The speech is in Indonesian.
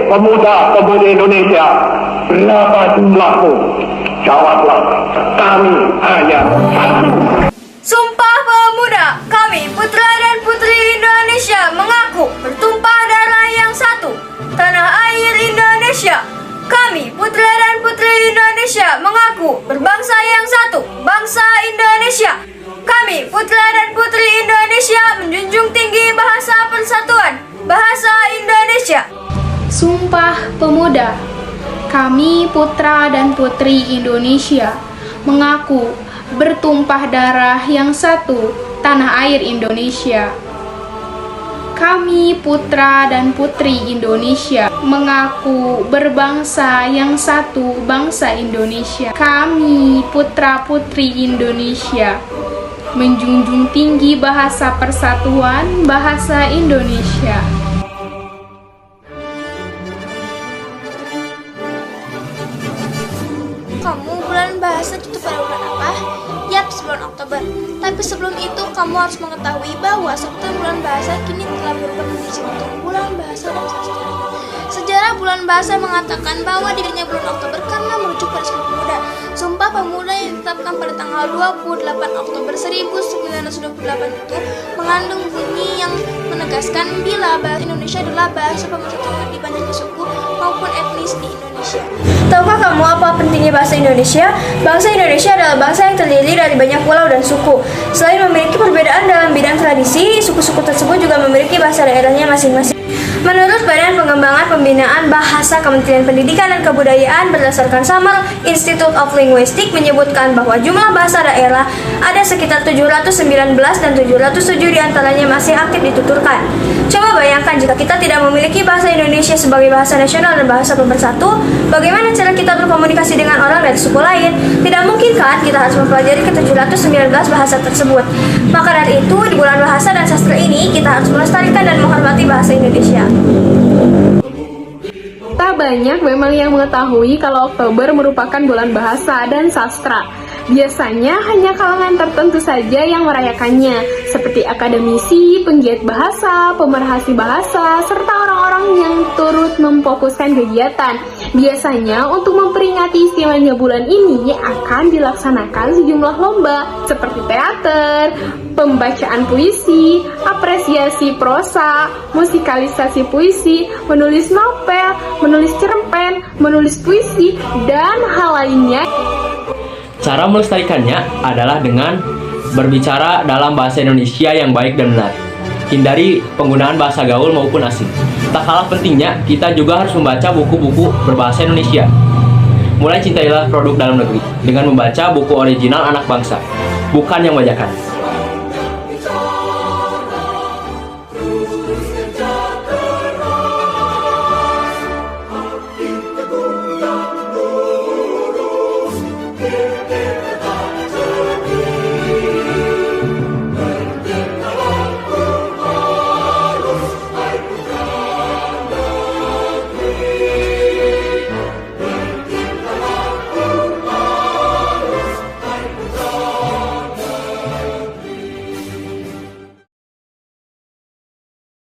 pemuda-pemudi Indonesia, berapa jumlahmu? Jawablah, kami hanya satu. Sumpah Pemuda, kami putra dan putri Indonesia mengaku bertumpah darah yang satu, tanah air Indonesia. Kami putra dan putri Indonesia mengaku berbangsa yang satu, bangsa Indonesia. Kami putra dan putri Indonesia menjunjung tinggi bahasa persatuan, bahasa Indonesia. Sumpah Pemuda, kami putra dan putri Indonesia mengaku bertumpah darah yang satu, tanah air Indonesia. Kami putra dan putri Indonesia mengaku berbangsa yang satu, bangsa Indonesia. Kami putra putri Indonesia menjunjung tinggi bahasa persatuan, bahasa Indonesia. Kamu bulan bahasa jatuh pada bulan apa? Yap, bulan Oktober. Tapi sebelum itu, kamu harus mengetahui bahwa sebutan bulan bahasa kini telah berubah menjadi sebutan bulan bahasa dan sastra. Sejarah bulan bahasa mengatakan bahwa dirinya bulan Oktober karena merujuk pada Sumpah Pemuda. Sumpah Pemuda yang ditetapkan pada tanggal 28 Oktober 1928 itu mengandung bunyi yang menegaskan bila bahasa Indonesia adalah bahasa pemersatuan di banyaknya suku maupun etnis di Indonesia. Tahukah kamu apa pentingnya bahasa Indonesia? Bangsa Indonesia adalah bangsa yang terdiri dari banyak pulau dan suku. Selain memiliki perbedaan dalam bidang tradisi, suku-suku tersebut juga memiliki bahasa daerahnya masing-masing. Menurut Badan Pengembangan Pembinaan Bahasa Kementerian Pendidikan dan Kebudayaan berdasarkan Summer Institute of Linguistics menyebutkan bahwa jumlah bahasa daerah ada sekitar 719 dan 707 diantaranya masih aktif dituturkan. Coba bayangkan jika kita tidak memiliki bahasa Indonesia sebagai bahasa nasional dan bahasa pemersatu, bagaimana cara kita berkomunikasi dengan orang dari suku lain? Tidak mungkin kan kita harus mempelajari ke-719 bahasa tersebut. Maka dari itu, di bulan bahasa dan sastra ini, kita harus melestarikan dan menghormati bahasa Indonesia. Tak banyak memang yang mengetahui kalau Oktober merupakan bulan bahasa dan sastra. Biasanya hanya kalangan tertentu saja yang merayakannya, seperti akademisi, penggiat bahasa, pemerhati bahasa, serta orang-orang yang turut memfokuskan kegiatan. Biasanya untuk memperingati istimewanya bulan ini akan dilaksanakan sejumlah lomba, seperti teater, pembacaan puisi, apresiasi prosa, musikalisasi puisi, menulis novel, menulis cerpen, menulis puisi, dan hal lainnya. Cara melestarikannya adalah dengan berbicara dalam bahasa Indonesia yang baik dan benar. Hindari penggunaan bahasa gaul maupun asing. Tak kalah pentingnya, kita juga harus membaca buku-buku berbahasa Indonesia. Mulai cintailah produk dalam negeri dengan membaca buku original anak bangsa, bukan yang bajakan.